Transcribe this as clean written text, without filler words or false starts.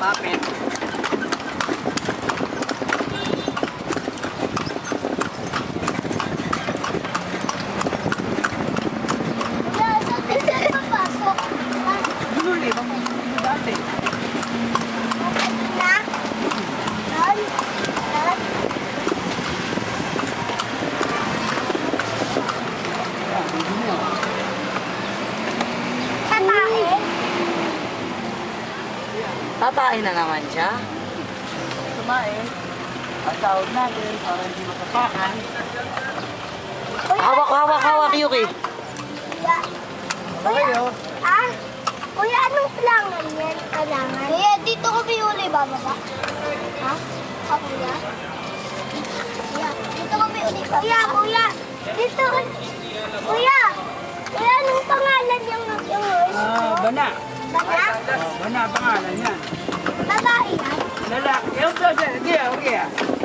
Kapit. Ginuli, bang dati. Tatain na naman siya. Kumain. Ang tawag natin para hindi matapakan. Hawak, Yuki. Kayo. Kuya, anong kailangan yan? Kailangan? Kuya, dito ko biuli bababa. Ha? Kuya? Kuya, dito ko biuli bababa. Kuya! Dito ko... Kuya! Kuya, anong pangalan yung Bana. Bana? Bana pangalan yan. Babae yan? Lalaki. Yung to, sige, okay.